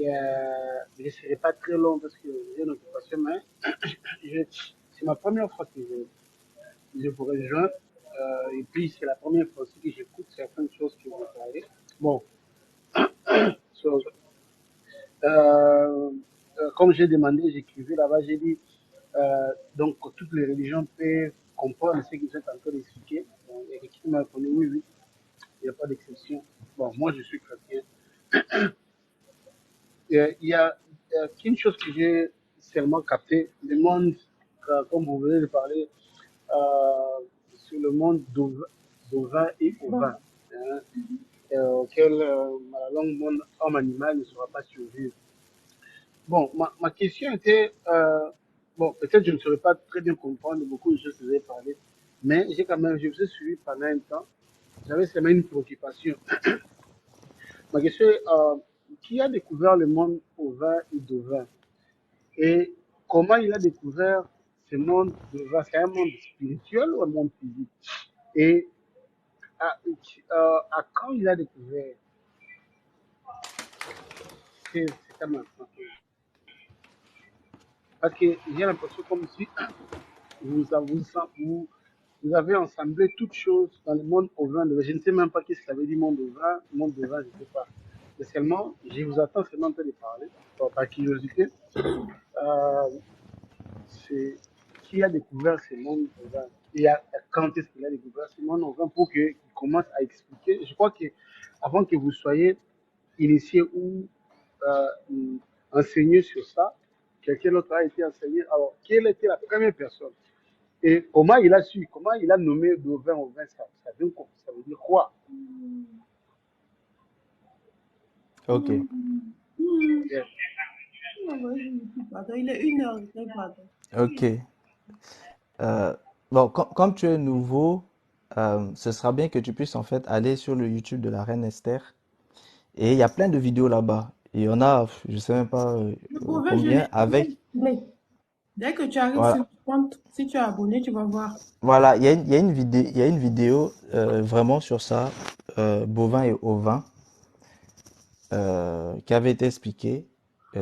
je ne serai pas très long parce que j'ai une occupation, mais c'est ma première fois que je vous rejoins. Et puis, c'est la première fois aussi que j'écoute certaines choses que vous parlez. Bon, so, euh, comme j'ai demandé, j'écrivais là-bas, j'ai dit, donc toutes les religions peuvent comprendre ce que vous êtes en train d'expliquer. Bon, et qui m'a répondu, oui, oui, il n'y a pas d'exception. Bon, moi, je suis chrétien. Il y a qu'une chose que j'ai seulement capté, le monde, comme vous venez de parler, sur le monde d'ovin et ovin, hein, auquel la langue monde homme animal ne sera pas survivre. Bon, ma question était, bon, peut-être je ne saurais pas très bien comprendre beaucoup de choses que vous avez parlé, mais j'ai quand même, je vous ai suivi pendant un temps, j'avais seulement une préoccupation. Ma question est, qui a découvert le monde ovin et d'ovin? Et comment il a découvert ce monde d'ovin? C'est un monde spirituel ou un monde physique? Et à quand il a découvert? C'est tellement important. Parce que j'ai l'impression comme si vous, vous avez ensemblé toutes choses dans le monde au vin. Je ne sais même pas ce que ça veut dire monde au vin, je ne sais pas. Mais seulement, je vous attends seulement en train de parler, par curiosité. Euh, c'est qui a découvert ce monde au vin et quand est-ce qu'il a découvert ce monde au vin pour qu'il commence à expliquer. Je crois que avant que vous soyez initié ou enseigné sur ça, quelqu'un d'autre a été enseigné. Alors, quelle était la première personne? Et comment il a su, comment il a nommé de 20 au 20, ça veut dire quoi? Ok. Yes. Pardon, il est 1 heure, pardon. Ok. Bon, comme tu es nouveau, ce sera bien que tu puisses en fait aller sur le YouTube de la reine Esther. Et il y a plein de vidéos là-bas. Il y en a, je sais même pas Le proverbe, combien, avec, dès que tu arrives sur voilà, le compte, si tu es abonné, tu vas voir. voilà, il y a une vidéo, il y a une vidéo vraiment sur ça, bovin et ovin, qui avait été expliquée.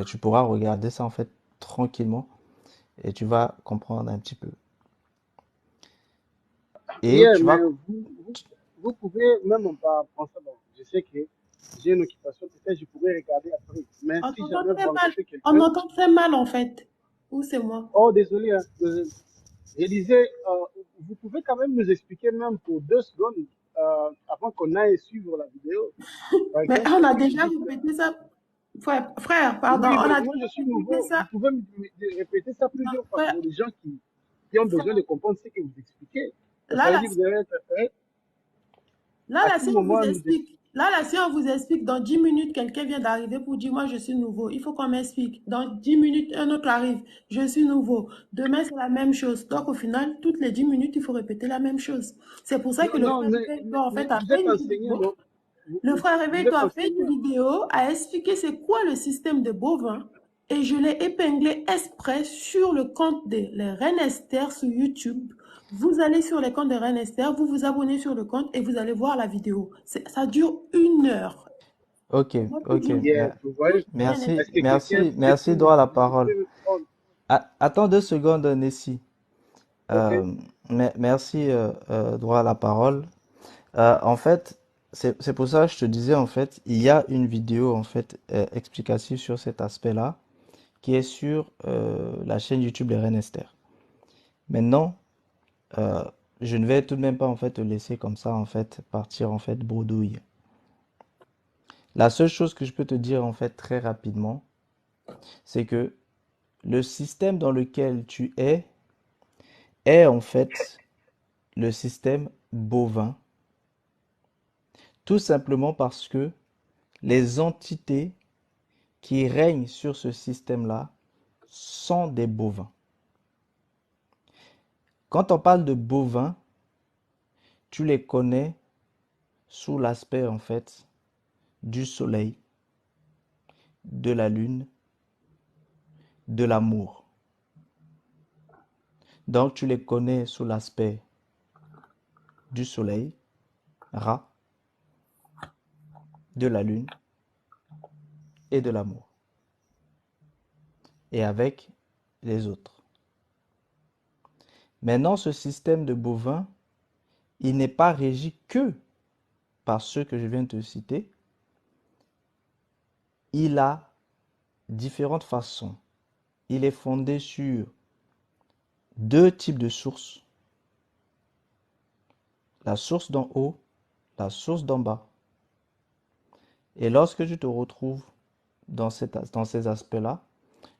Tu pourras regarder ça en fait tranquillement et tu vas comprendre un petit peu. Et Yeah, tu mais vas, vous pouvez même pas penser, bon, je sais que j'ai une occupation, peut-être je pourrais regarder après. Mais On si t'entend jamais très vous mal. rencontrez On quelqu'un, entend très mal, en fait. Ou c'est moi? oh désolé, hein, désolé. Je disais, vous pouvez quand même nous expliquer même pour 2 secondes avant qu'on aille suivre la vidéo. Par Mais exemple, on qu'est-ce a que vous déjà dites là? répété ça. Frère, pardon. Oui, On mais a moi déjà je suis répété nouveau. Vous ça. pouvez me répéter ça plusieurs fois Frère, pour les gens qui ont besoin de comprendre ce que vous expliquez. Ça là, veut là, dire que vous avez intérêt là, à là, tout si on vous moment nous expliquer. explique, là, là, si on vous explique, dans 10 minutes, quelqu'un vient d'arriver pour dire, moi, je suis nouveau. Il faut qu'on m'explique. Dans 10 minutes, un autre arrive. Je suis nouveau. Demain, c'est la même chose. Donc, au final, toutes les 10 minutes, il faut répéter la même chose. C'est pour ça Non, que le non, frère réveille, en mais fait, a vous fait êtes une enseignant, vidéo. non? Le frère Vous réveille êtes a fait une enseignant. vidéo, a expliqué c'est quoi le système de bovin. Et je l'ai épinglé exprès sur le compte de les Reines Esther sur YouTube. Vous allez sur les comptes de Reines Esther, vous vous abonnez sur le compte et vous allez voir la vidéo. Ça dure 1 heure. ok, ok, Yeah, vous voyez? Reines Esther. merci, Est-ce que quelqu'un merci, peut droit à la vous parole. peut me prendre? Attends 2 secondes, Nessie. Ok? Merci, droit à la parole. En fait, c'est pour ça que je te disais, en fait, il y a une vidéo, en fait, explicative sur cet aspect-là, qui est sur la chaîne YouTube Les Reines Esther. Maintenant, euh, je ne vais tout de même pas, en fait, te laisser comme ça, en fait, partir, en fait, bredouille. La seule chose que je peux te dire, en fait, très rapidement, c'est que le système dans lequel tu est, en fait, le système bovin, tout simplement parce que les entités qui règnent sur ce système-là sont des bovins. Quand on parle de bovins, tu les connais sous l'aspect en fait du soleil, de la lune, de l'amour. Donc tu les connais sous l'aspect du soleil, Ra, de la lune et de l'amour. et avec les autres. Maintenant, ce système de bovins, il n'est pas régi que par ceux que je viens de te citer. Il a différentes façons. Il est fondé sur deux types de sources. La source d'en haut, la source d'en bas. Et lorsque tu te retrouves dans ces aspects-là,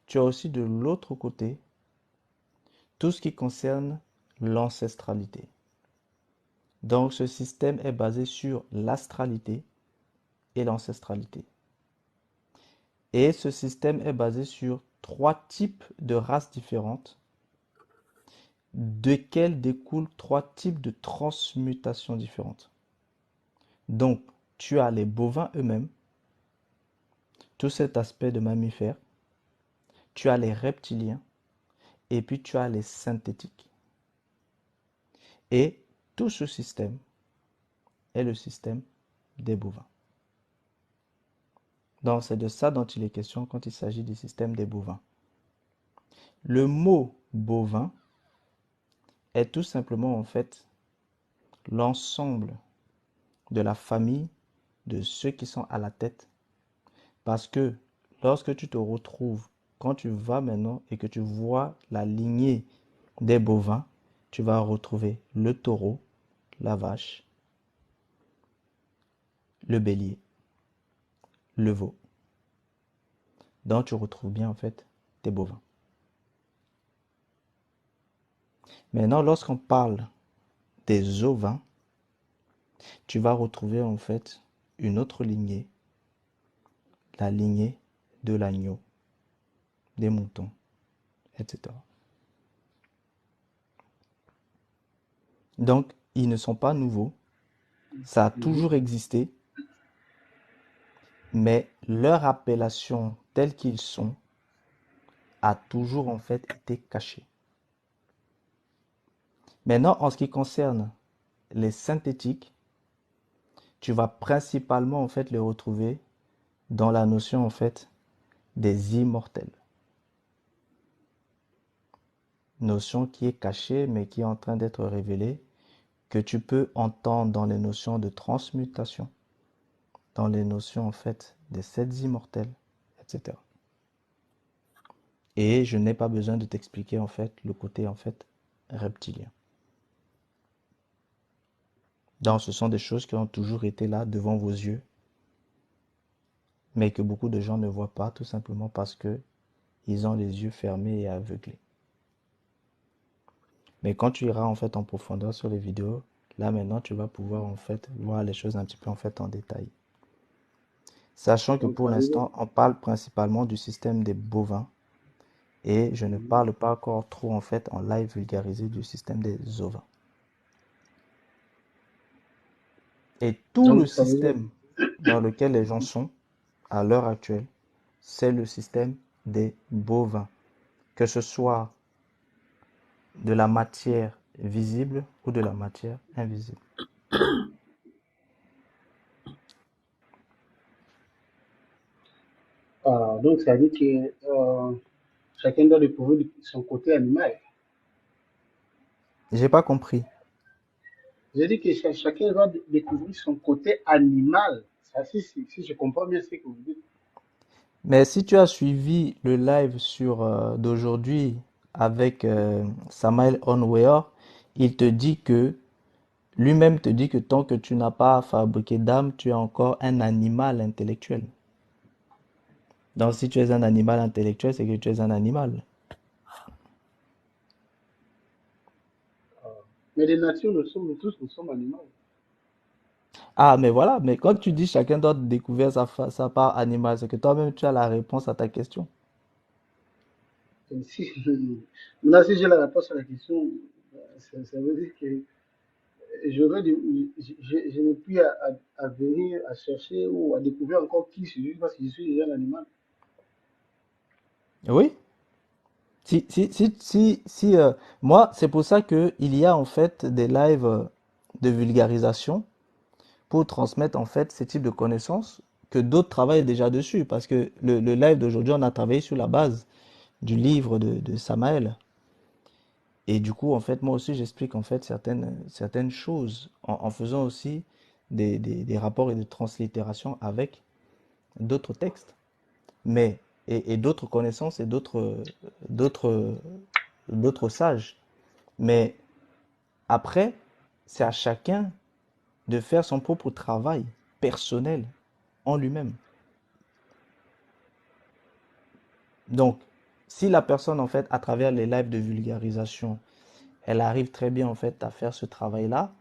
tu as aussi de l'autre côté tout ce qui concerne l'ancestralité. Donc ce système est basé sur l'astralité et l'ancestralité. Et ce système est basé sur trois types de races différentes, desquelles découlent trois types de transmutations différentes. Donc, tu as les bovins eux-mêmes, tout cet aspect de mammifères, tu as les reptiliens, et puis tu as les synthétiques. Et tout ce système est le système des bovins. Donc, c'est de ça dont il est question quand il s'agit du système des bovins. Le mot bovin est tout simplement en fait l'ensemble de la famille de ceux qui sont à la tête. Parce que lorsque tu te retrouves, quand tu vas maintenant et que tu vois la lignée des bovins, tu vas retrouver le taureau, la vache, le bélier, le veau. Donc tu retrouves bien en fait tes bovins. Maintenant, lorsqu'on parle des ovins, tu vas retrouver en fait une autre lignée, la lignée de l'agneau, des moutons, etc. Donc, ils ne sont pas nouveaux, ça a toujours existé, mais leur appellation telle qu'ils sont a toujours en fait été cachée. Maintenant, en ce qui concerne les synthétiques, tu vas principalement en fait les retrouver dans la notion en fait des immortels. Notion qui est cachée mais qui est en train d'être révélée, que tu peux entendre dans les notions de transmutation, dans les notions en fait des sept immortels, etc. Et je n'ai pas besoin de t'expliquer en fait le côté en fait reptilien. Donc ce sont des choses qui ont toujours été là devant vos yeux, mais que beaucoup de gens ne voient pas tout simplement parce que ils ont les yeux fermés et aveuglés. Mais quand tu iras en fait en profondeur sur les vidéos, là maintenant tu vas pouvoir en fait voir les choses un petit peu en fait en détail. Sachant que Donc, pour ça veut dire- l'instant, on parle principalement du système des bovins et je ne parle pas encore trop en fait en live vulgarisé du système des ovins. Et tout le donc, ça veut dire- système dans lequel les gens sont à l'heure actuelle, c'est le système des bovins. Que ce soit de la matière visible ou de la matière invisible. donc, ça veut dire que chacun doit découvrir son côté animal. J'ai pas compris. J'ai dit que chacun doit découvrir son côté animal. Ça, si je comprends bien ce que vous dites. Mais si tu as suivi le live sur d'aujourd'hui avec Samael Onweor, il te dit que lui-même te dit que tant que tu n'as pas fabriqué d'âme, tu es encore un animal intellectuel. Donc si tu es un animal intellectuel, c'est que tu es un animal. Mais les nations, nous sommes animaux. Ah, mais voilà, mais quand tu dis chacun doit découvrir sa part animale, c'est que toi-même tu as la réponse à ta question. Et si, maintenant, si j'ai la réponse à la question, ça veut dire que je n'ai plus à venir, à chercher ou à découvrir encore qui je suis parce que je suis déjà un animal. Oui. Moi, c'est pour ça que il y a en fait des lives de vulgarisation pour transmettre en fait ce type de connaissances que d'autres travaillent déjà dessus. Parce que le live d'aujourd'hui, on a travaillé sur la base du livre de Samaël. Et du coup, en fait, moi aussi, j'explique en fait certaines choses en faisant aussi des rapports et de translittération avec d'autres textes, mais et d'autres connaissances et d'autres d'autres sages. Mais après, c'est à chacun de faire son propre travail personnel en lui-même. Donc, si la personne, en fait, à travers les lives de vulgarisation, elle arrive très bien, en fait, à faire ce travail-là,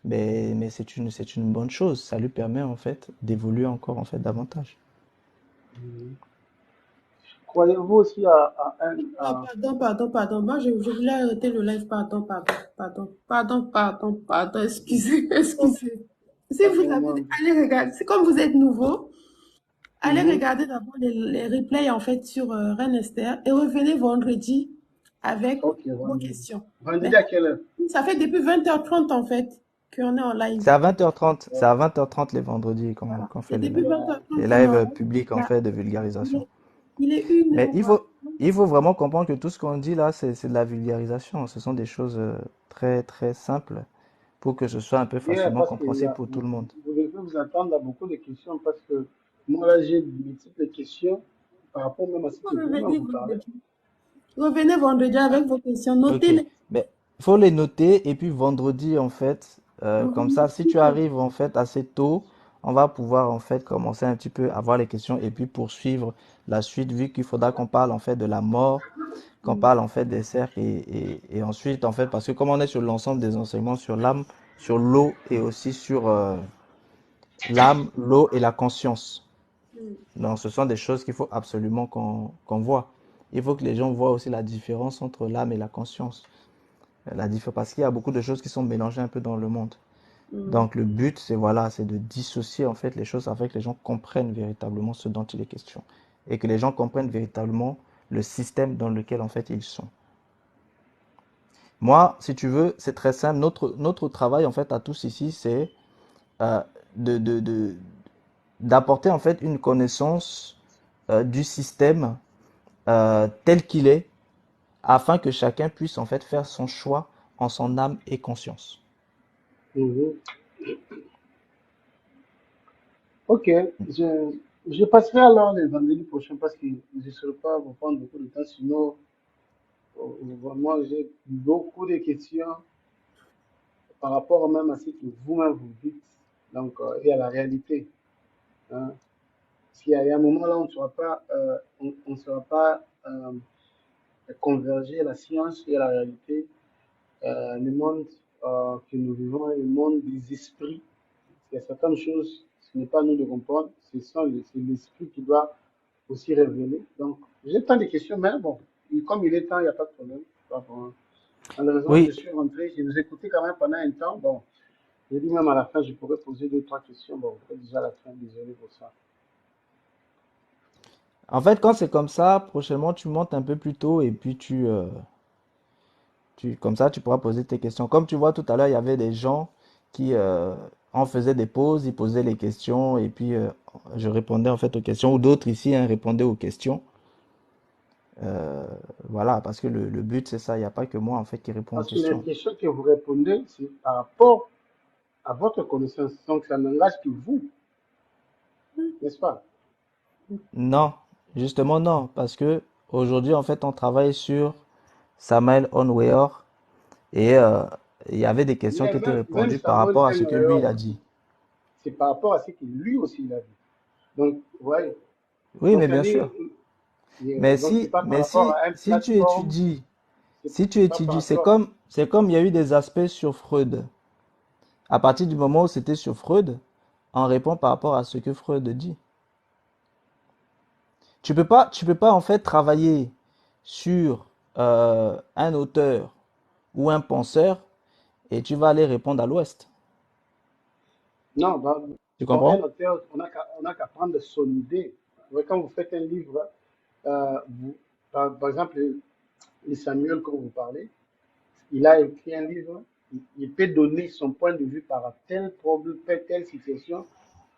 mais c'est une bonne chose. Ça lui permet, en fait, d'évoluer encore, en fait, davantage. Mhm. Croyez-vous aussi Ah, pardon. Moi, je voulais arrêter le live. Pardon. Excusez, oh, excusez. Si pas de vous avez, moment. allez regarder. C'est comme vous êtes nouveau, allez Mhm. regarder d'abord les replays en fait sur Reine Esther et revenez vendredi avec Ok, vos vendredi. questions. Vendredi Mais à quelle heure? ça fait depuis 20h30 en fait qu'on est en live. C'est à 20h30, c'est Oh, à 20h30 les vendredis Voilà. qu'on fait C'est depuis les 20h30 qu'on est en lives live. publics, en Là, fait, de il vulgarisation. est, il est une Mais heure. il faut vraiment comprendre que tout ce qu'on dit là, c'est de la vulgarisation. Ce sont des choses très, très simples pour que ce soit un peu yeah, facilement parce que compréhensible pour tout le monde. vous devez vous attendre à beaucoup de questions parce que moi là j'ai de multiples questions par rapport même à ce que vous-même Revenez vous parlez. vendredi. Revenez vendredi avec vos questions. Ok, Notez-les. mais il faut les noter et puis vendredi en fait, comme ça, si tu arrives en fait assez tôt, on va pouvoir en fait commencer un petit peu à voir les questions et puis poursuivre la suite vu qu'il faudra qu'on parle en fait de la mort, qu'on parle en fait des cercles et ensuite en fait parce que comme on est sur l'ensemble des enseignements sur l'âme, sur l'eau et aussi sur l'âme, l'eau et la conscience. Donc ce sont des choses qu'il faut absolument qu'on voit. Il faut que les gens voient aussi la différence entre l'âme et la conscience. Parce qu'il y a beaucoup de choses qui sont mélangées un peu dans le monde. Donc le but, c'est voilà, c'est de dissocier en fait les choses afin que les gens comprennent véritablement ce dont il est question et que les gens comprennent véritablement le système dans lequel en fait ils sont. Moi, si tu veux, c'est très simple. Notre travail en fait à tous ici, c'est euh, de, de, de- d'apporter en fait une connaissance du système tel qu'il est afin que chacun puisse en fait faire son choix en son âme et conscience. Mhm. Ok, je, je passerai alors le vendredi prochain parce que je ne saurais pas vous prendre beaucoup de temps, sinon vraiment j'ai beaucoup de questions par rapport même à ce que vous-même vous dites donc, et à la réalité. Hein. S'il y a un moment là, on ne sera pas converger la science et la réalité, le monde que nous vivons est le monde des esprits. Il y a certaines choses, ce n'est pas à nous de comprendre, c'est l'esprit qui doit aussi révéler. Donc, j'ai tant de questions, mais bon, comme il est temps, il n'y a pas de problème. Malheureusement, je Oui, suis rentré, j'ai vous écouté quand même pendant un temps. Bon, j'ai dit même à la fin, je pourrais poser deux, trois questions. Bon, peut-être déjà à la fin, désolé pour ça. en fait, quand c'est comme ça, prochainement, tu montes un peu plus tôt et puis comme ça, tu pourras poser tes questions. Comme tu vois tout à l'heure, il y avait des gens qui en faisaient des pauses, ils posaient les questions et puis je répondais en fait aux questions ou d'autres ici hein, répondaient aux questions. Euh, voilà, parce que le but c'est ça, il n'y a pas que moi en fait qui réponds aux Parce que les questions. questions que vous répondez, c'est par rapport à votre connaissance. Donc, ça n'engage que vous, n'est-ce pas? Non, justement non, parce que aujourd'hui en fait on travaille sur Samuel Onweor et il y avait des questions Mais qui étaient même répondues par Samuel rapport à ce que lui il Henry, a dit. c'est par rapport à ce que lui aussi il a dit. Donc, vous voyez, Oui, donc mais ça bien dit, sûr. donc c'est pas par Mais rapport à une si tu plateforme, étudies, c'est si tu pas par étudies, rapport. c'est comme il y a eu des aspects sur Freud. À partir du moment où c'était sur Freud, on répond par rapport à ce que Freud dit. Tu peux pas en fait travailler sur un auteur ou un penseur et tu vas aller répondre à l'Ouest. Non, Tu dans un comprends? auteur, on a qu'à prendre son idée. Vous voyez, quand vous faites un livre, par exemple, le Samuel, quand vous parlez, il a écrit un livre, il peut donner son point de vue par tel problème, telle situation.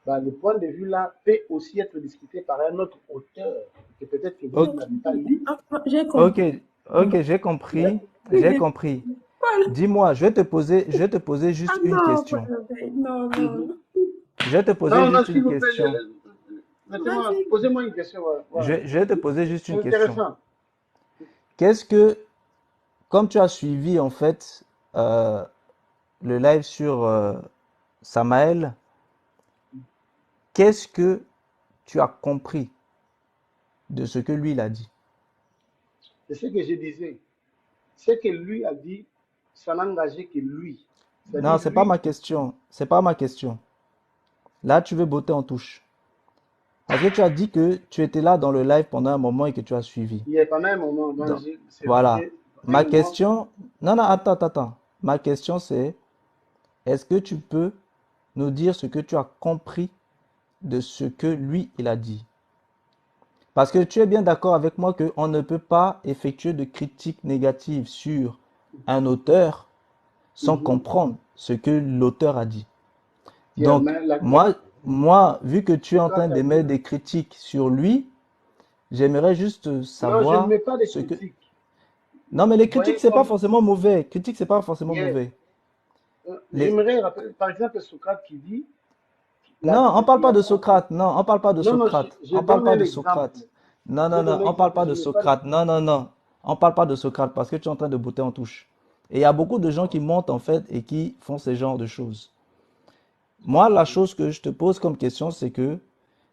Ben, le point de vue là peut aussi être discuté par un autre auteur. Et peut-être que Ok, n'avait pas lu. Enfin, j'ai ok, compris. ok, j'ai compris, j'ai compris. Dis-moi, je vais te poser Ah juste une non, question. non, Mhm. non. Je vais te poser Non, non, juste s'il une vous plaît, question. mettez-moi, Vas-y. posez-moi une question. Voilà, voilà. Je vais te poser juste C'est une question. intéressant. Qu'est-ce que, comme tu as suivi en fait euh, le live sur Samael, qu'est-ce que tu as compris de ce que lui il a dit? C'est ce que je disais. Ce que lui a dit, ça n'a engagé que lui. Non, C'est-à-dire c'est pas lui, ma question. C'est pas ma question. Là, tu veux botter en touche. Parce que tu as dit que tu étais là dans le live pendant un moment et que tu as suivi. il y a pendant un moment, Donc, c'est voilà. vrai, un Ma moment, question, non, non, attends, attends, attends. Ma question c'est, est-ce que tu peux nous dire ce que tu as compris de ce que lui, il a dit? Parce que tu es bien d'accord avec moi qu'on ne peut pas effectuer de critiques négatives sur un auteur sans mhm, comprendre ce que l'auteur a dit. yeah, Donc, moi, vu que tu es en train Socrate a dit, d'émettre des critiques sur lui, j'aimerais juste non, je ne savoir mets pas de ce que... critiques. Non, mais les Vous critiques, voyez c'est pas comme, forcément mauvais. Critique, c'est pas forcément yeah, mauvais. Les... j'aimerais rappeler, par exemple, Socrate qui dit, Non, on parle il pas a, de Socrate. Non, on parle pas de non, non, Socrate. je On parle donne pas un de exemple. Socrate. Non, Je non, non, donne un on parle exemple, pas je de ne mets pas de Socrate. Non, non, non. On parle pas de Socrate parce que tu es en train de botter en touche. Et il y a beaucoup de gens qui montent en fait et qui font ce genre de choses. Moi, la chose que je te pose comme question, c'est que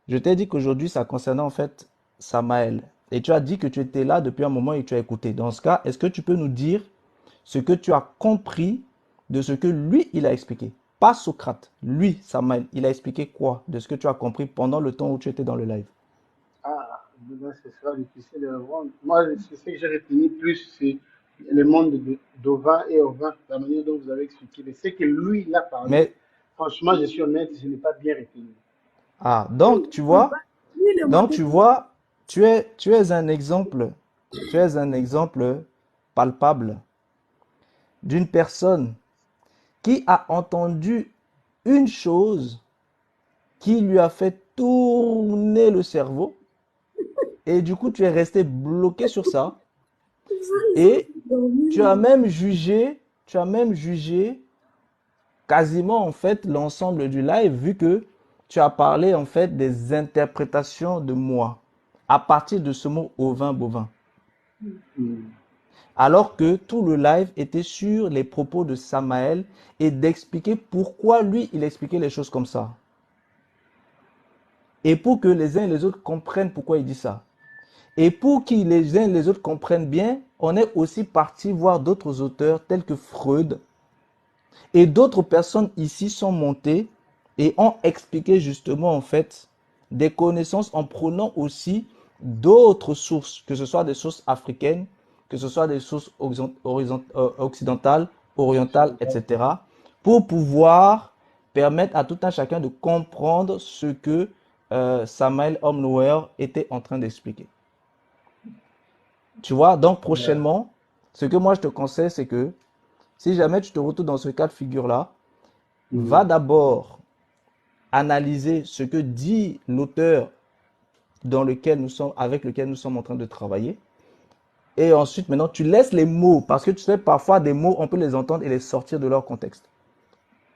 je t'ai dit qu'aujourd'hui, ça concernait en fait Samaël. Et tu as dit que tu étais là depuis un moment et tu as écouté. Dans ce cas, est-ce que tu peux nous dire ce que tu as compris de ce que lui, il a expliqué? Pas Socrate. Lui, Samaël, il a expliqué quoi de ce que tu as compris pendant le temps où tu étais dans le live? Ah, demain, ce sera difficile de répondre. Moi, c'est ce que j'ai retenu plus, c'est le monde d'Ovin et Ovin, la manière dont vous avez expliqué. Mais c'est que lui, il a parlé. Mais, Franchement, je suis honnête, je n'ai pas bien retenu. ah, Oui, donc, tu vois, lui, le donc, modèle. tu vois, tu es un exemple, tu es un exemple palpable d'une personne qui a entendu une chose qui lui a fait tourner le cerveau et du coup tu es resté bloqué sur ça Ils ont et dormi. tu as même jugé quasiment en fait l'ensemble du live vu que tu as parlé en fait des interprétations de moi à partir de ce mot ovin bovin. Hmm. Alors que tout le live était sur les propos de Samaël et d'expliquer pourquoi lui il expliquait les choses comme ça. Et pour que les uns et les autres comprennent pourquoi il dit ça. Et pour que les uns et les autres comprennent bien, on est aussi parti voir d'autres auteurs tels que Freud. Et d'autres personnes ici sont montées et ont expliqué justement en fait des connaissances en prenant aussi d'autres sources, que ce soit des sources africaines, que ce soit des sources occidentales, orientales, etc., pour pouvoir permettre à tout un chacun de comprendre ce que Samuel Omnouer était en train d'expliquer. Tu vois, donc Yeah. prochainement, ce que moi je te conseille, c'est que si jamais tu te retrouves dans ce cas de figure-là, va Hmm. d'abord analyser ce que dit l'auteur dans lequel nous sommes, avec lequel nous sommes en train de travailler. Et ensuite, maintenant, tu laisses les mots, parce que tu sais, parfois, des mots, on peut les entendre et les sortir de leur contexte.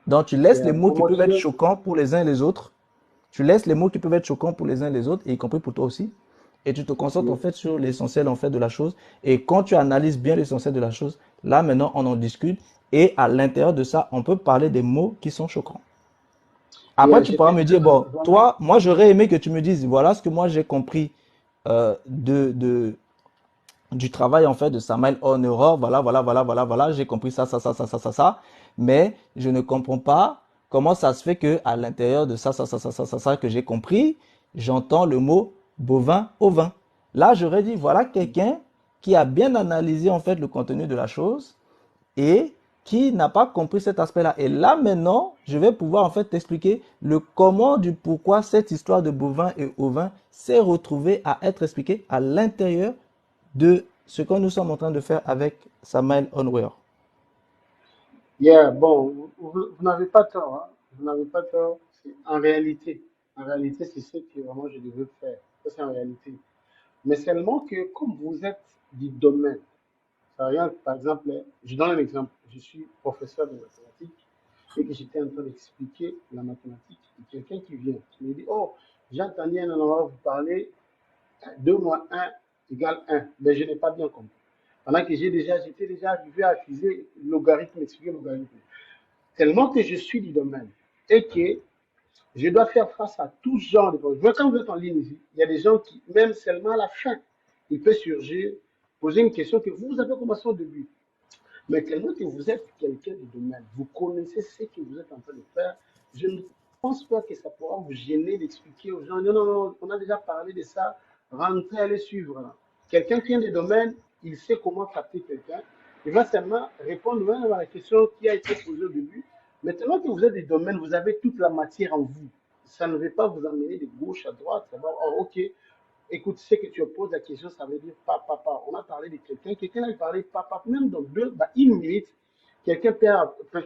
Donc, tu laisses les Yeah. mots qui peuvent être Promotion. choquants pour les uns et les autres. Tu laisses les mots qui peuvent être choquants pour les uns et les autres, et y compris pour toi aussi. Et tu te concentres en Yeah. fait sur l'essentiel en fait de la chose. Et quand tu analyses bien l'essentiel de la chose, là maintenant on en discute. Et à l'intérieur de ça, on peut parler des mots qui sont choquants. Après, Yeah, tu pourras j'étais me très dire, bon, vraiment. toi, moi, j'aurais aimé que tu me dises, voilà ce que moi j'ai compris du travail en fait de Samuel Honora. Voilà, voilà, voilà, voilà, voilà, j'ai compris ça, ça, ça, ça, ça, ça, ça. Mais je ne comprends pas comment ça se fait que à l'intérieur de ça, ça, ça, ça, ça, ça, ça que j'ai compris, j'entends le mot bovin, ovin. Là, j'aurais dit, voilà quelqu'un qui a bien analysé en fait le contenu de la chose et qui n'a pas compris cet aspect-là. Et là, maintenant, je vais pouvoir en fait t'expliquer le comment du pourquoi cette histoire de bovin et ovin s'est retrouvée à être expliquée à l'intérieur de ce que nous sommes en train de faire avec Samuel Onweir. Yeah, bon, vous n'avez pas tort, hein. Vous n'avez pas tort. En réalité, c'est ce que vraiment je devais faire. Ça, c'est en réalité. Mais seulement que comme vous êtes du domaine, ça rien, par exemple, je donne un exemple. Je suis professeur de mathématiques et que j'étais en train d'expliquer la mathématique. Et quelqu'un qui vient, qui me dit, oh, j'ai entendu un endroit vous parler 2 moins un égale un. Mais je n'ai pas bien compris. Pendant que j'étais déjà arrivé à utiliser logarithme, expliquer logarithme. Tellement que je suis du domaine et que je dois faire face à tout genre de problèmes. Quand vous êtes en ligne ici, il y a des gens qui, même seulement à la fin, il peut surgir, poser une question que vous avez commencé au début. Mais tellement que vous êtes quelqu'un du domaine, vous connaissez ce que vous êtes en train de faire, je ne pense pas que ça pourra vous gêner d'expliquer aux gens, non, non, non, on a déjà parlé de ça, rentrez, allez suivre. Quelqu'un qui vient du domaine, il sait comment capter quelqu'un, il va seulement répondre même à la question qui a été posée au début. Maintenant que vous êtes du domaine, vous avez toute la matière en vous. Ça ne veut pas vous emmener de gauche à droite, ça va, oh, ok, écoute, ce que tu poses la question, ça veut dire papa, papa. On a parlé de quelqu'un, quelqu'un a parlé papa, même dans une minute, quelqu'un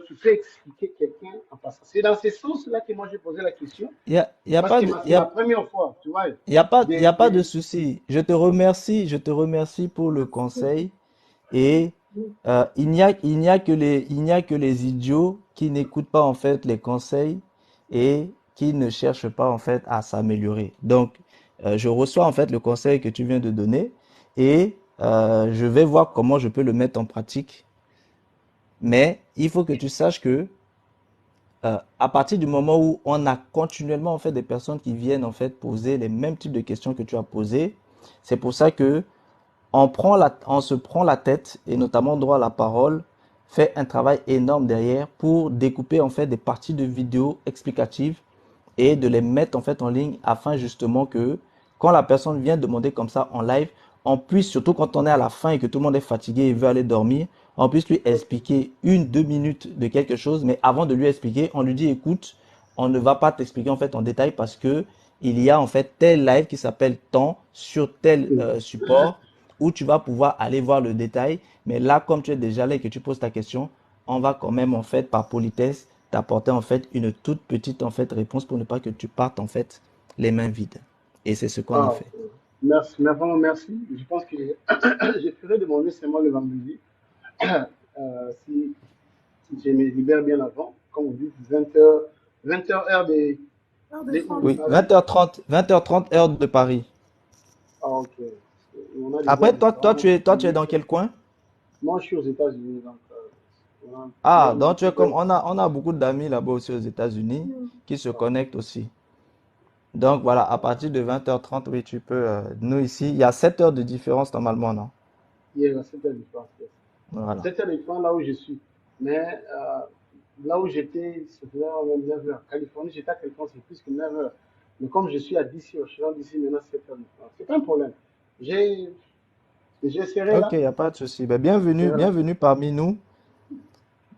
tu peux expliquer quelqu'un en passant. C'est dans ce sens-là que moi j'ai posé la question, Il y a parce pas que de, c'est ma première fois, tu vois. il y a pas de souci. Je te remercie pour le conseil. Et il n'y a que les idiots qui n'écoutent pas en fait les conseils et qui ne cherchent pas en fait à s'améliorer. Donc, je reçois en fait le conseil que tu viens de donner et je vais voir comment je peux le mettre en pratique. Mais il faut que tu saches que à partir du moment où on a continuellement en fait des personnes qui viennent en fait poser les mêmes types de questions que tu as posées, c'est pour ça que on se prend la tête, et notamment droit à la parole, fait un travail énorme derrière pour découper en fait des parties de vidéos explicatives et de les mettre en fait en ligne afin justement que quand la personne vient demander comme ça en live, on puisse, surtout quand on est à la fin et que tout le monde est fatigué et veut aller dormir, on puisse lui expliquer 1, 2 minutes de quelque chose, mais avant de lui expliquer, on lui dit écoute, on ne va pas t'expliquer en fait en détail parce que il y a en fait tel live qui s'appelle temps sur tel support où tu vas pouvoir aller voir le détail. Mais là, comme tu es déjà là et que tu poses ta question, on va quand même en fait par politesse t'apporter en fait une toute petite en fait réponse pour ne pas que tu partes en fait les mains vides. Et c'est ce qu'on a Ah, fait. merci, mais vraiment merci. Je pense que je ferai demander seulement le vendredi. Si, si je me libère bien avant, comme vous dites, 20 h 20 h heure Heure de des où vous France. Oui, savez. 20h30 heure de Paris. Ah, ok. On a des heures Après, différentes. toi, tu es dans quel coin? Moi, je suis aux États-Unis, donc on a Ah, même donc tu es comme, plusieurs. on a beaucoup d'amis là-bas aussi aux États-Unis Mm. qui se Ah, connectent aussi. Donc voilà, à partir de 20h30, oui, tu peux. Nous ici, il y a 7 heures de différence normalement, non? il y a 7 heures de différence. Yes. Voilà. 7 heures de différence là où je suis. Mais là où j'étais, c'était même 9 heures. Californie, j'étais à Californie, c'est plus que 9 heures. Mais comme je suis à DC, je suis d'ici maintenant 7 heures de différence. C'est pas un problème. J'ai, je serai Ok, là. il n'y a pas de souci. Ben, Je serai là. bienvenue parmi nous.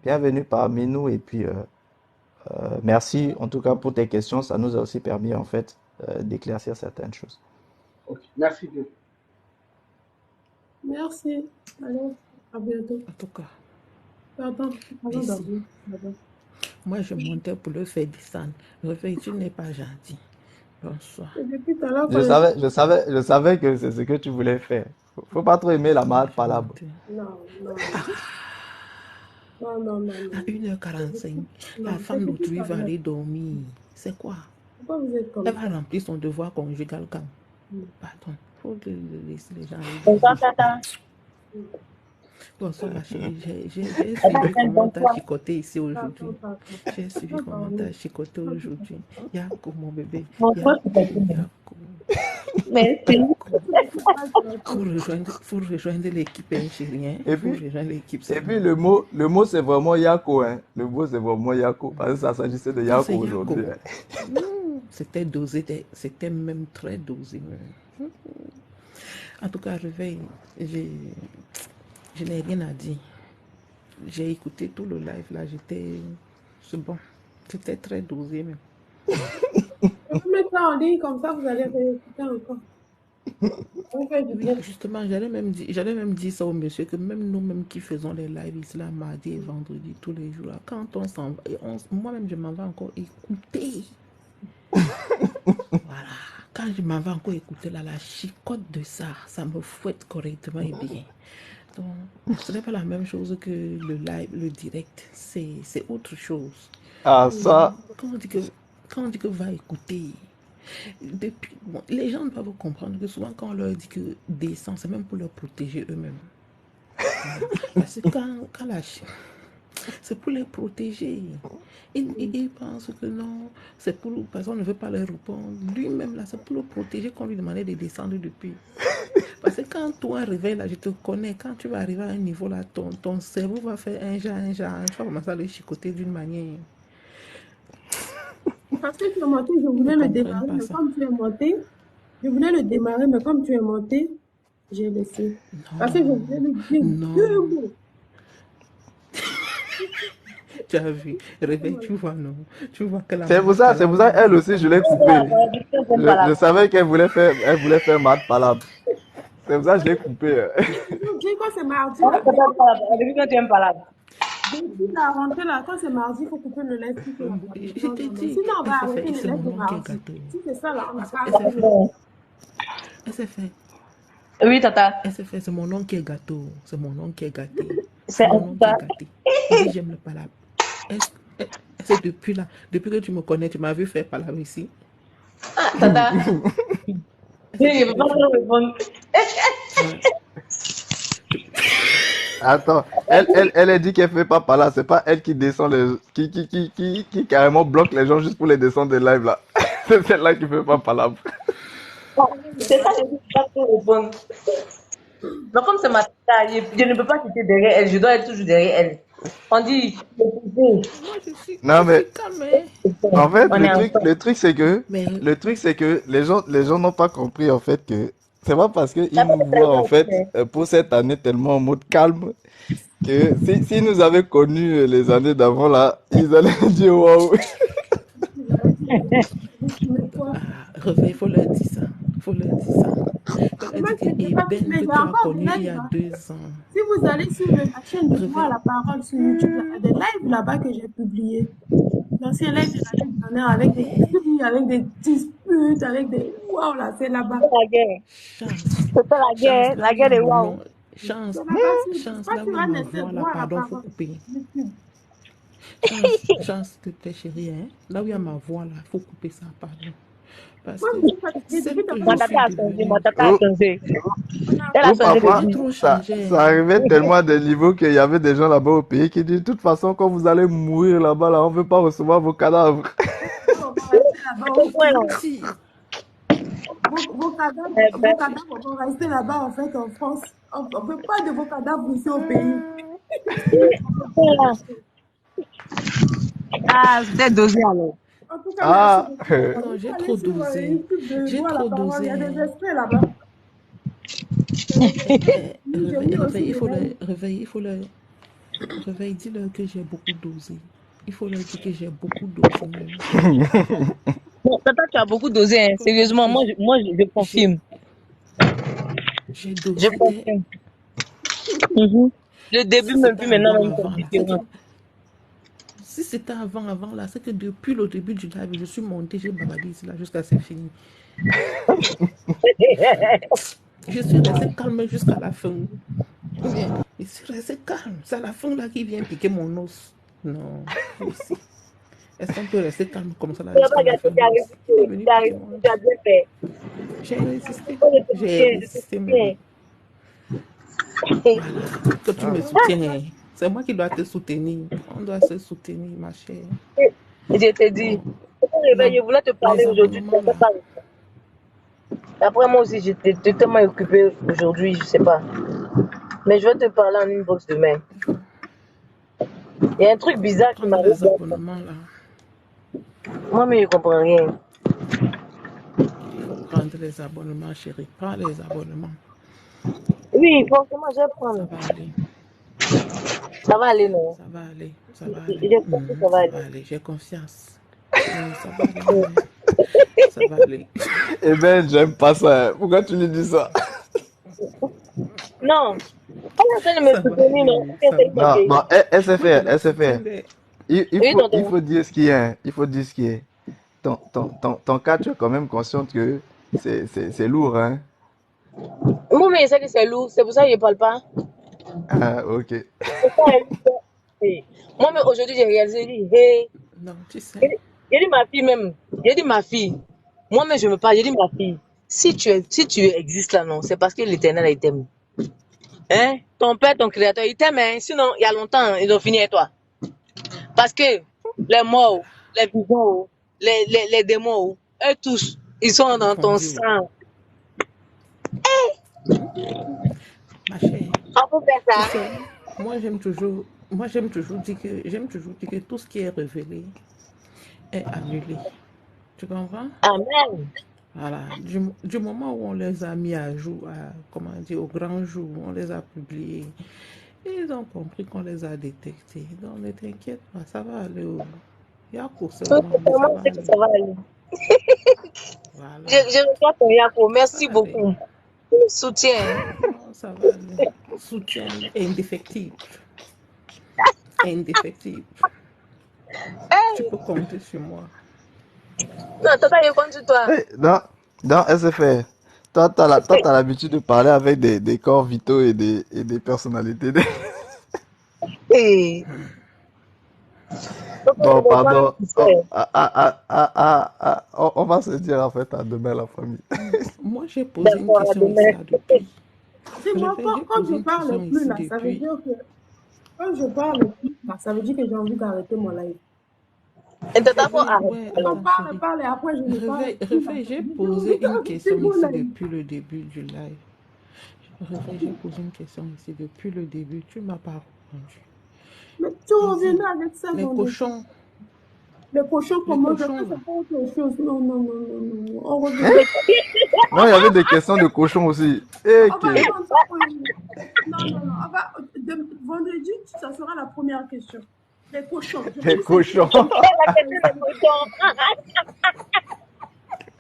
Bienvenue parmi nous. Et puis, merci en tout cas pour tes questions. Ça nous a aussi permis en fait d'éclaircir certaines choses. Ok. Merci bien. Merci. Allez, à bientôt. En tout cas, Pardon, avant merci. dormir. Pardon. Moi, je montais pour le faire descendre. Le fait, tu n'es pas gentil. Bonsoir. Et depuis tout à l'heure, quand Je savais que c'est ce que tu voulais faire. Faut pas trop aimer la Moi, malade je palabre. montais. non, non, non, non, non, non, À non. 1h45, la Non, femme depuis tout d'autrui à va l'heure. aller dormir. C'est quoi? Pourquoi vous êtes comme Elle ça? va remplir son devoir conjugal quand? Mm. Pardon. Faut laisser les gens aller Bonsoir, dormir. tata. Bonsoir, ma chérie. J'ai suivi comment t'as Bonsoir. chicoté ici aujourd'hui. Pardon, pardon. J'ai suivi Pas comment dormir. t'as chicoté aujourd'hui. Yako, mon bébé. Bonsoir, c'est Yako, pas Yako. Merci. Yako. Pas dormir. Faut rejoindre l'équipe, hein, chérie. Hein. Et Faut puis, rejoindre l'équipe et puis seulement. le mot c'est vraiment Yako, hein. Le mot c'est vraiment Yako. Parce que ça s'agissait de Ça, c'est Yako Yako. aujourd'hui, hein. C'était dosé, c'était même très dosé. Même. En tout cas, réveil, je n'ai rien à dire. J'ai écouté tout le live là, c'est bon, c'était très dosé même. Vous mettez ça en ligne comme ça, vous allez réécouter encore. Vous faites du Oui, bien. justement, j'allais même dire ça au monsieur que même nous-mêmes qui faisons les lives ici là, mardi et vendredi, tous les jours là, quand on s'en va, moi-même je m'en vais encore écouter. Voilà. Quand je m'avais encore écouté là, la chicotte de ça me fouette correctement et bien. Donc, ce n'est pas la même chose que le live, le direct. C'est autre chose. Ah, ça, Quand on dit que va écouter, depuis, bon, les gens doivent comprendre que souvent quand on leur dit que descend, c'est même pour leur protéger eux-mêmes. Parce que quand c'est pour les protéger. Il pense que non, c'est pour, parce qu'on ne veut pas leur répondre. Lui-même, là, c'est pour le protéger qu'on lui demandait de descendre depuis. Parce que quand toi, réveil, là, je te connais, quand tu vas arriver à un niveau, là, ton cerveau va faire un genre, tu vas commencer à le chicoter d'une manière. Parce que tu es monté, je voulais le démarrer, mais comme tu es monté, je voulais le démarrer, mais comme tu es monté, j'ai laissé. Parce que je voulais lui dire deux mots. Tu as vu, réveil, tu vois, non. Tu vois que la c'est pour ça, elle aussi, je l'ai coupé. Je savais qu'elle voulait faire Mad Palabre. C'est pour ça que je l'ai coupé. Dis quand c'est mardi. Depuis quand tu aimes Palabre? Depuis la rentrée, là, quand c'est mardi, il faut couper le live. Je t'ai dit. Sinon, on va arrêter le c'est live mon de nom qui est mardi. gâteau. Si c'est ça, là, on n'a pas arrêté. SFR. Oui, tata. SFR, c'est mon nom qui est gâteau. C'est mon nom qui est gâté. C'est mon nom qui est gâté. Si j'aime le palabre. C'est depuis là. Depuis que tu me connais, tu m'as vu faire palabre ici. Ah, tata. Je ne peux pas te répondre. Attends, elle a dit qu'elle fait pas par là. C'est pas elle qui descend qui carrément bloque les gens juste pour les descendre des lives là. C'est celle-là qui fait pas par là. C'est ça, je ne peux pas te répondre. Mais comme c'est ma tata, je ne peux pas quitter derrière elle. Je dois être toujours derrière elle. On dit. Non mais en fait le truc c'est que les gens n'ont pas compris en fait que c'est pas parce qu'ils nous voient en fait pour cette année tellement en mode calme que si nous avaient connu les années d'avant là, ils allaient dire waouh. Réveil, il faut leur dire ça. Quand elle dit que Eben que tu as connu il y a 2 ans. Si vous allez sur la chaîne de Droit à la parole sur YouTube, il y a des lives là-bas que j'ai publiés. L'ancien live de la dernière avec des cris, avec des disputes, avec des... Waouh, là, c'est là-bas. C'est pas la guerre. La guerre est waouh. Chance, là où il me voit là, pardon, faut couper. Chance que t'es chérie, hein. Là où il y a ma voix là, faut couper ça, pardon. Parce que Ma tata a changé. Elle a changé. Ça arrivait tellement à des niveaux qu'il y avait des gens là-bas au pays qui disent de toute façon quand vous allez mourir là-bas là, on veut pas recevoir vos cadavres. Vos cadavres vont rester là-bas en fait en France. On ne veut pas de vos cadavres ici au pays. Ah, c'était dosé alors. En tout cas, non, j'ai trop dosé. J'ai trop dosé. Il y a des esprits là-bas. Il faut le réveil, dis-leur que j'ai beaucoup dosé. Il faut leur dire que j'ai beaucoup dosé. Bon, tata, tu as beaucoup dosé, hein. Sérieusement, moi je confirme. J'ai dosé. Je confirme. Le début, même plus maintenant, même c'est différent. Si c'était avant là, c'est que depuis le début du live, je suis montée, j'ai babadé ici là jusqu'à c'est fini. Je suis restée calme jusqu'à la fin. Je suis restée calme. C'est à la fin là qui vient piquer mon os. Non, aussi. Est-ce qu'on peut rester calme comme ça là jusqu'à la fin? Tu as bien fait. J'ai résisté. Voilà, que tu me soutiens. C'est moi qui dois te soutenir. On doit se soutenir, ma chère. Je t'ai dit. Je voulais te parler aujourd'hui. Après, moi aussi, j'étais tellement occupée aujourd'hui, je sais pas. Mais je vais te parler en inbox demain. Il y a un truc bizarre qui m'arrive. Moi, mais je comprends rien. Il faut prendre les abonnements, chérie. Prends les abonnements. Oui, forcément, je vais prendre. Ça va aller, non? Ça va aller. Ça va aller. J'ai confiance. Ça va aller. Ça va aller. Eh ben, j'aime pas ça. Pourquoi tu lui dis ça? Non. Non, SFR. Il faut dire ce qui est. Il faut dire ce qui est. Ton cas, tu es quand même consciente que c'est lourd, hein. Moi, mais je sais que c'est lourd, c'est pour ça que je ne parle pas. Ah, ok. C'est ça, elle dit, hey. Moi, mais aujourd'hui, j'ai réalisé, j'ai dit, hey. Non, tu sais. J'ai dit ma fille même, j'ai dit ma fille, moi-même je me parle, j'ai dit ma fille, si tu existes là, non, c'est parce que l'Éternel il t'aime. Hein? Ton père, ton créateur, il t'aime, hein? Sinon, il y a longtemps, ils ont fini avec toi. Parce que les morts, les vivants, les démons, eux tous, ils sont dans ton Confondu. sang. Ma chère, On peut faire tu ça. sais, j'aime toujours dire que tout ce qui est révélé est annulé. Tu comprends? Amen. Voilà. Du moment où on les a mis à jour, comment dire, au grand jour, on les a publiés, ils ont compris qu'on les a détectés. Donc, ne t'inquiète pas, ça va aller. Il y a pour Tout seulement, mais ça moi, va je sais que aller. ça va aller. Voilà. Je reçois ton Yako. Ça Merci va aller. beaucoup. Soutien. Non, ça va aller. Soutien indéfectible. Indéfectible. Tu peux compter sur moi. Non, tata, je compte sur toi. Hey, dans SFR, toi, t'as l'habitude de parler avec des corps vitaux et des personnalités. Hey. Bon, pardon. On va se dire en fait à demain la famille. Moi, j'ai posé une D'accord, à question ici demain. là depuis. C'est moi, J'ai quand posé je une parle question plus ici là, ça veut depuis. dire que quand je parle plus là, ça veut dire que j'ai envie d'arrêter mon live. Et tata, faut Réveil, arrêter. ouais, On attends, chérie. parle et après je ne parle Réveil, plus. Là. réveil, j'ai J'ai envie posé une d'arrêter question mon ici live. depuis le début du live. Réveil, j'ai posé une question ici depuis le début. Tu m'as pas répondu. Mais tu Vas-y. reviendras avec ça Les dans cochons. les cochons, Les comment je cochons, fais, là. c'est pas autre chose. Non, non, non, non, non, non. On revient. Non, il y avait des questions de cochon aussi. Eh, On va ok. attendre ça. Non, non, non. Vendredi, ça sera la première question. Les cochons. Je Des suis cochons. La question des cochons.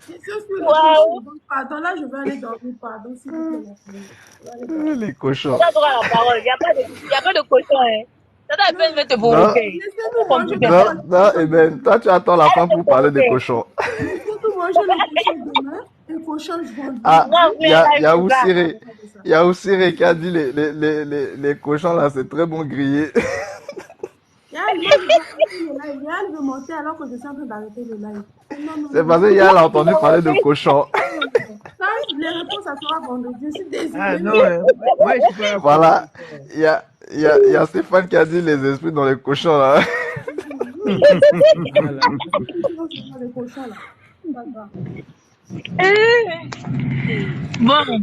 sur les Waouh. cochons. Pardon, là, je vais aller dormir. Pardon, s'il vous plaît. Je vais aller dormir. Les cochons. Ça aura la parole. Il n'y a pas de cochon, hein. Tata, elle peut te Non, provoquer. Laissez-nous Faut manger compliquer des non, ça. cochons. non, eh ben, toi, tu attends la fin pour parler des cochons. Laissez-nous manger les cochons demain. Les cochons, je vais Ah, Non, vendredi. vous êtes y a pour ça. Oussiré. Il y a Oussiré qui a dit les cochons là, c'est très bon grillé. Yann, moi, je vais arrêter le live. Yann veut monter alors que je suis en train d'arrêter le live. Non, non, C'est non. parce que Yann a entendu parler de cochons. Ça, les réponses, ça sera vendredi. Je suis désolée. Ah non, moi je suis pas là pour Voilà. ça. Il y a Stéphane qui a dit les esprits dans les cochons là. Voilà. Non, c'est pas les cochons, là. D'accord. Bon,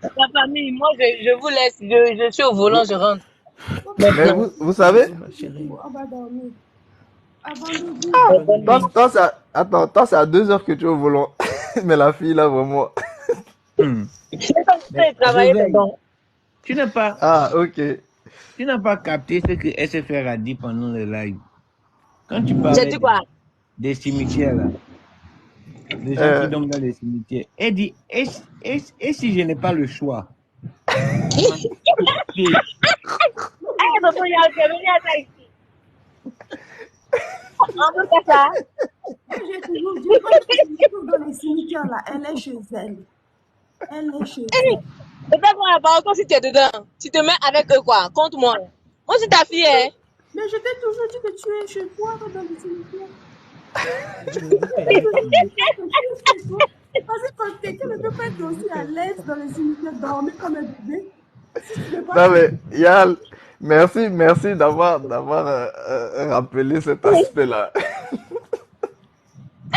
la famille, moi je vous laisse. Je suis au volant, je rentre. Mais Maintenant. vous savez, Bisous, ma chérie. On va dormir. À vendredi. Bonne nuit. toi, c'est à 2 heures que tu es au volant. Mais la fille là, vraiment. Je suis en train de travailler Réveille. dedans. Tu n'as pas, Ah, ok. tu n'as pas capté ce que SFR a dit pendant le live. Quand tu J'ai parlais dit quoi? des cimetières là, les gens qui dorment dans les cimetières, elle dit, et si je n'ai pas le choix? Eh, tonton, il y a venu à ça ici. On peut faire ça? J'ai toujours dit, quand je me trouve dans les cimetières, là, elle est chez elle. Elle est chez elle. C'est pas quoi la parole quand si tu es dedans. Tu te mets avec eux quoi? Compte-moi. Moi, c'est ta fille, hein? Mais je t'ai toujours dit que tu es chez toi dans les cimetières. Je ne répète pas. Parce que quand quelqu'un ne peut pas être aussi à l'aise dans les cimetières, dormir comme un bébé. Si tu ne peux pas. Non, mais Yann, merci d'avoir rappelé cet aspect-là.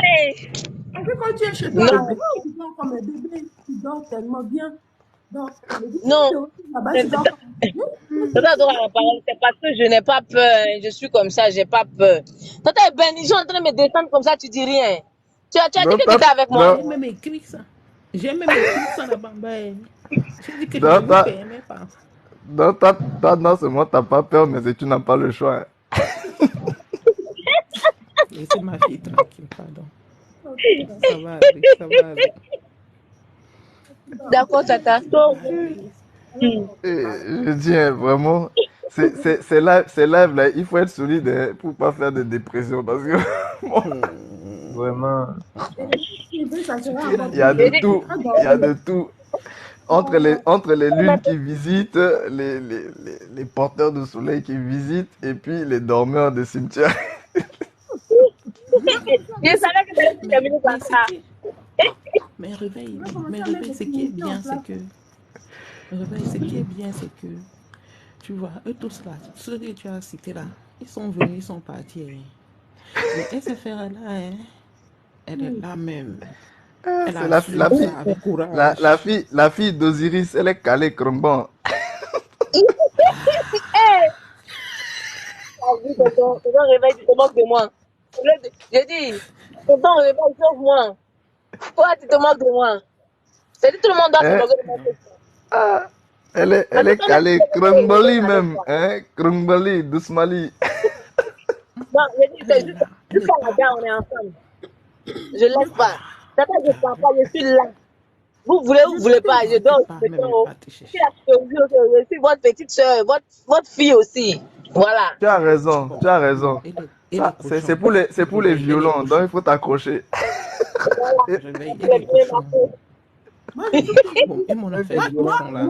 Hey. Parce que quand tu es chez toi, là, tu dors comme un bébé. Tu dors tellement bien. Donc, Non. là-bas, tu dors comme un bébé. Tata adore la parole, c'est parce que je n'ai pas peur. Hein. Je suis comme ça, j'ai pas peur. Tata est ben, ils sont en train de me descendre comme ça, tu dis rien. Tu as dit Non, que tu étais avec moi. J'ai même écrit ça. J'ai même écrit ça là-bas. J'ai dit que je Non, ne vous permets pas. Non, toi, non seulement t'as pas peur, mais c'est que tu n'as pas le choix. Hein. Laissez ma fille tranquille, pardon. Ça va aller, ça va aller. D'accord, Tata. Je dis hein, vraiment, c'est live là, il faut être solide hein, pour pas faire de dépression parce que bon, Vraiment. Ça sera Surtout là, encore Il y a plus. de tout. Il y a de tout. Entre les lunes qui visitent, les porteurs de soleil qui visitent, et puis les dormeurs de cimetière. Je savais que j'allais terminer par mais ça. mais réveil, On va commencer mais à mettre réveil, des ce qui est punitions en bien, c'est place. que réveil, ce qui est bien, c'est que tu vois, eux tous là, ceux que tu as cités là, ils sont venus, ils sont partis. Hein. Mais SFR là, hein, elle est là même. Elle C'est la assume fille, ça avec courage. la fille d'Osiris, elle est calée cromban. Tonton réveil, tu te moques de moi. J'ai dit, tonton réveil, sauve-moi. Toi, tu te moques de moi. C'est dit, tout le monde doit se Hein? moquer de moi. Ah, elle Mais est tonton, calée crumbly même. Hein? Crumbly, doucement. non, j'ai dit, Elle est là, elle jusqu'à est la pas. gare, on est ensemble. Je laisse pas. C'est pas que je pars pas, je suis là. Vous voulez ou vous voulez pas, je T'inquiète dors pas, je même elle haut. pas te Je chercher. suis la je suis votre petite soeur, votre fille aussi. Voilà. Tu as raison, Bon, tu as raison. et Ça, les c'est cochons. pour les Réveil, et les violents, donc cochons. il faut t'accrocher. Réveil, et les cochons. Moi, je trouve que, Bon, et mon affaire moi, de moi, cochon là.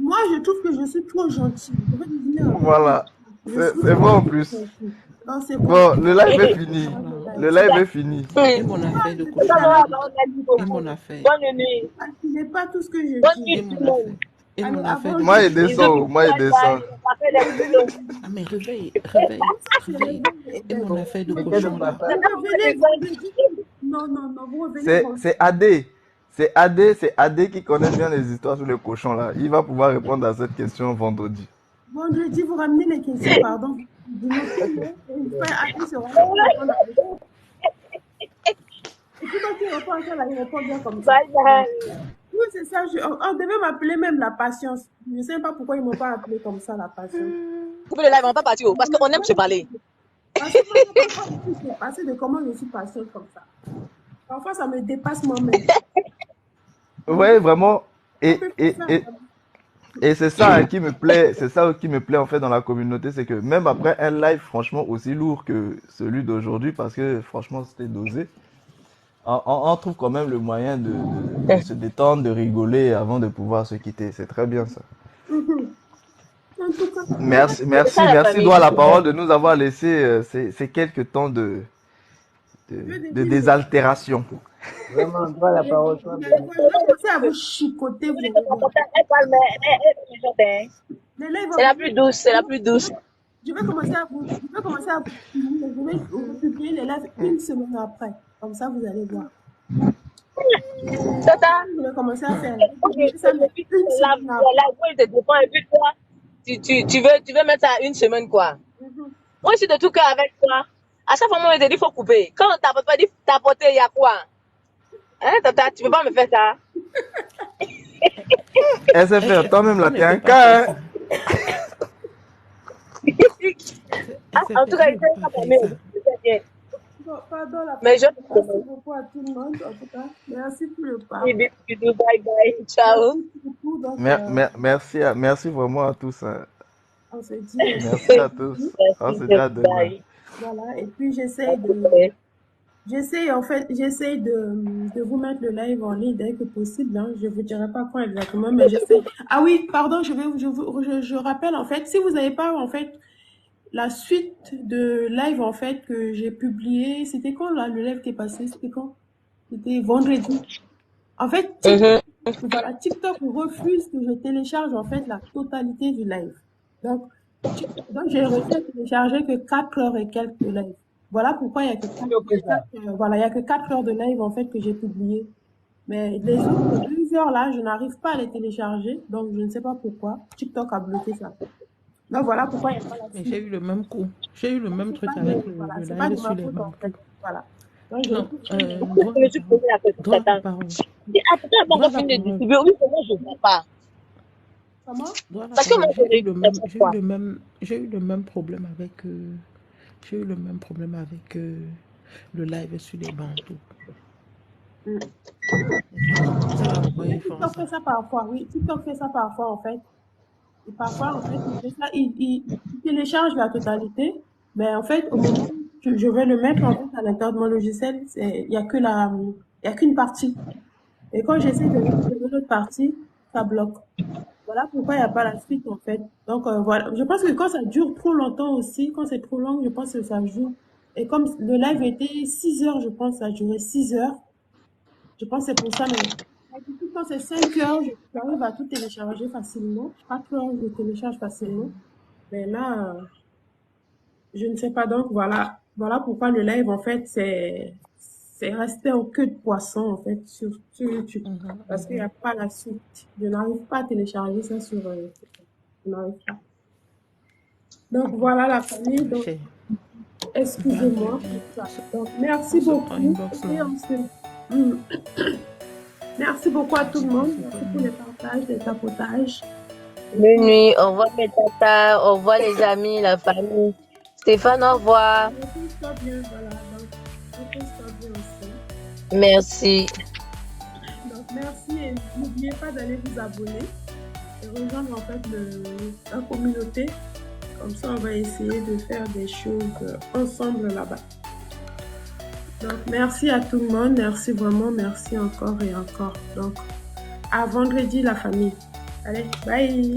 moi, je trouve que je suis trop gentille. Je vais devenir un peu Voilà, plus. Je suis c'est bon en trop plus. gentille. Non, c'est bon. Bon, le live est fini. Arrête le live. Le live est fini. Et mon affaire de Je cochon dis Tonton là. Noah, on a dit Et mon affaire. bonne nuit. calculez pas tout ce que je Bonne dis. nuit Et tout mon le monde. affaire. Et Allez, mon affaire avant de Moi, il cochon. descend. Moi, il Bye descend. bye. On fait des bisous. Ah mais réveil, réveil, c'est réveil. réveil. Et mon affaire de C'était cochon le là. papa. Vous revenez vendredi. Non, non, non, vous revenez vendredi. C'est AD qui connaît bien les histoires sur les cochons là. Il va pouvoir répondre à cette question vendredi. Vendredi, vous ramenez les questions, pardon. Vous notez, une fois Alice sera là pour répondre à vous. Et puis quand tu réponds à ça, là, il répond bien comme ça. Bye bye. Oui, c'est ça. On devait m'appeler même la patience. Je ne sais pas pourquoi ils ne m'ont pas appelé comme ça, la patience. Coupez le live, on va pas partir parce qu'on aime se parler. Parce que moi, parfois, je suis dépassée de comment je suis patiente comme ça. Parfois, ça me dépasse moi-même. Ouais, vraiment. On Et, peut et, faire ça. et, et c'est ça hein, qui me plaît. C'est ça qui me plaît en fait dans la communauté. C'est que même après un live franchement aussi lourd que celui d'aujourd'hui, parce que franchement c'était dosé, on trouve quand même le moyen de se détendre, de rigoler avant de pouvoir se quitter. C'est très bien ça. En tout cas, Merci, C'est merci, ça la merci famille. Doigt la parole de nous avoir laissé ces quelques temps de désaltération. Vraiment, toi, la parole, toi. vous allez voir, je vais commencer à vous chicoter, vous allez voir. Elle parle, mais elle chante, hein. Mais là, il va C'est la venir. plus douce, c'est la plus douce. Je vais commencer à vous filmer. Je vais vous publier les lives une semaine après. Comme ça, vous allez voir. Tata, Je vais commencer à faire. ok, Ça, mais et puis une la semaine après. il te dépend et puis toi, tu veux mettre ça à une semaine quoi. Moi je suis de tout cœur avec toi. À chaque fois, moi je te dis il faut couper. Quand on t'apporte pas, dit t'apporter, il y a quoi? Hein, tata, tu peux pas me faire ça? SFR, toi-même là, t'es un cas, hein? En tout cas, il fait ça pour moi. C'est bien. Bon, pardon, la Mais je merci beaucoup à tout le monde. En tout cas, merci pour le pas. bye bye, ciao. Merci beaucoup. Donc, Merci vraiment à tous. Hein. on se dit. Merci à tous. On se dit à demain. Bye. Voilà. Et puis, j'essaie de vous mettre le live en ligne dès que possible. Hein. Je vous dirai pas quand exactement, mais j'essaie. Ah oui, pardon, je rappelle en fait, si vous n'avez pas en fait la suite de live en fait que j'ai publié, c'était quand là le live qui est passé? C'était quand? C'était vendredi. En fait, voilà, TikTok refuse que je télécharge en fait la totalité du live. Donc j'ai réussi à télécharger que 4 heures et quelques de live. Voilà pourquoi il y a que 4 heures de live en fait que j'ai publié. Mais les autres 2 heures là, je n'arrive pas à les télécharger, donc je ne sais pas pourquoi. TikTok a bloqué ça. Donc voilà pourquoi il n'y a pas la Mais suite. j'ai eu le même coup. J'ai eu le même truc Pas avec de- le voilà, c'est pas live de ma sur les faute en banques. fait. Voilà. Donc, Non, Je me suis posé la question, droit à tata. la parole. Dis, ah, tata, elle Droit pas à fini la de parole. distribuer. Oui, c'est moi, je ne vois pas. Comment? Droit à la Parce que moi, parole. j'ai eu J'ai eu le même problème avec le live sur les banques. Ça, pourquoi ils font TikTok ça? fait ça parfois, oui. TikTok fait ça parfois, en fait. Et parfois, en fait, il fait ça, il télécharge la totalité, mais en fait, au moment où je vais le mettre en fait à l'intérieur de mon logiciel. Il n'y a que il y a qu'une partie. Et quand j'essaie de récupérer l'autre partie, ça bloque. Voilà pourquoi il n'y a pas la suite en fait. Donc voilà, je pense que quand ça dure trop longtemps aussi, quand c'est trop long, je pense que ça joue. Et comme le live était 6 heures, je pense, ça a duré 6 heures. Je pense que c'est pour ça, mais d'habitude, quand c'est 5 heures, j'arrive à tout télécharger facilement. 4 heures, je télécharge facilement. Mais là, je ne sais pas. Donc voilà, voilà pourquoi le live en fait c'est resté en queue de poisson en fait sur YouTube parce qu'il n'y a pas la suite. Je n'arrive pas à télécharger ça sur je n'arrive pas. Donc voilà la famille. Donc Fait. excusez-moi pour ça. Donc merci On se prend beaucoup. une box, Et non? on se- Merci beaucoup à tout le monde. Merci pour les partages, les tapotages. Bonne nuit, au revoir mes tatas, au revoir les amis, la famille. Stéphane, au revoir. Repose-toi bien, voilà. Donc, repose-toi bien aussi. Merci. Donc, merci et n'oubliez pas d'aller vous abonner et rejoindre en fait la communauté. Comme ça, on va essayer de faire des choses ensemble là-bas. Donc, merci à tout le monde. Merci vraiment. Merci encore et encore. Donc, à vendredi, la famille. Allez, bye!